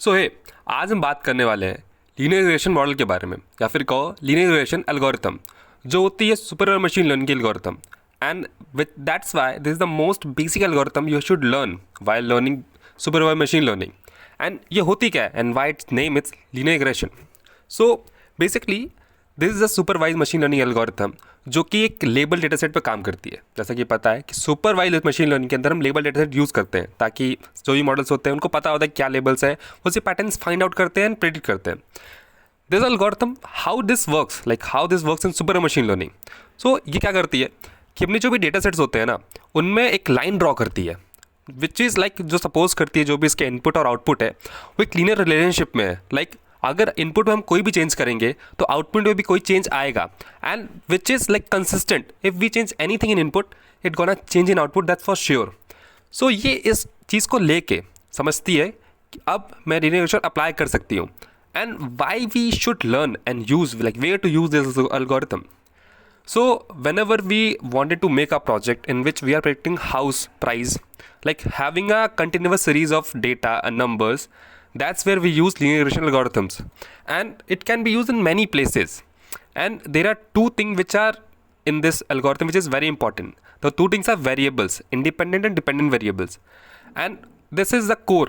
सो हे आज हम बात करने वाले हैं लीनियर रिग्रेशन मॉडल के बारे में, या फिर कहो लीनियर रिग्रेशन एल्गोरिथम, जो होती है सुपर मशीन लर्निंग की algorithm. And with that's why this is the most basic algorithm you should learn while learning super machine learning. And ये होती क्या है and why it's name it's linear regression. So basically this is a supervise machine learning algorithm जो कि एक label dataset पर काम करती है। जैसा कि पता है कि सुपरवाइज मशीन लर्निंग के अंदर हम लेबल डेटासेट यूज़ करते हैं ताकि जो भी मॉडल्स होते हैं उनको पता होता है क्या लेबल्स है, उसी पैटर्न्स फाइंड आउट करते हैं एंड प्रेडिक्ट करते हैं। This algorithm how this works in super machine learning. So ये क्या करती है कि अपने जो भी डेटा सेट्स होते हैं ना, उनमें एक लाइन ड्रॉ करती है विच इज़ लाइक जो सपोज करती है जो भी इसके इनपुट और आउटपुट है वो एक लीनियर रिलेशनशिप में है। लाइक अगर इनपुट में हम कोई भी चेंज करेंगे तो आउटपुट में भी कोई चेंज आएगा, and which is like consistent. If we change anything in input it gonna change in output, that's for sure. So ये इस चीज़ को लेके समझती है कि अब मैं लीनियर रिग्रेशन अप्लाई कर सकती हूँ, and why we should learn and use like where to use this algorithm. So whenever we wanted to make a project in which we are predicting house price, like having a continuous series of data and numbers, that's where we use linear regression algorithms, and it can be used in many places. And there are two things which are in this algorithm which is very important. The two things are variables, independent and dependent variables, and this is the core.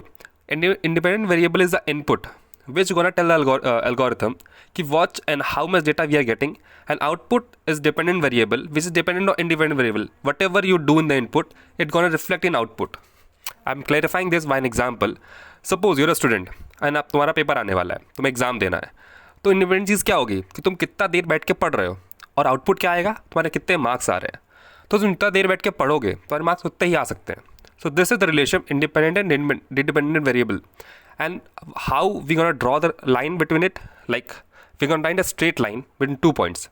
Independent variable is the input which gonna tell the algorithm ki what and how much data we are getting, and output is dependent variable which is dependent on independent variable. Whatever you do in the input it gonna reflect in output. I'm clarifying this by an example. Suppose you're a student and अब तुम्हारा paper आने वाला है, तुम्हें exam देना है, तो independent चीज़ क्या होगी कि तुम कितना देर बैठ के पढ़ रहे हो, और आउटपुट क्या आएगा तुम्हारे कितने मार्क्स आ रहे हैं। तो तुम जितना देर बैठ के पढ़ोगे तुम्हारे मार्क्स उतने ही आ सकते हैं। So this is the relation independent and independent variable. And how we gonna draw the line between it? Like we're gonna find a straight line between 2 points.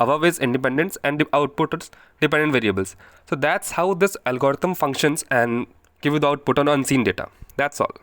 Above is independence and the output is dependent variables. So that's how this algorithm functions and give you the output on unseen data. That's all.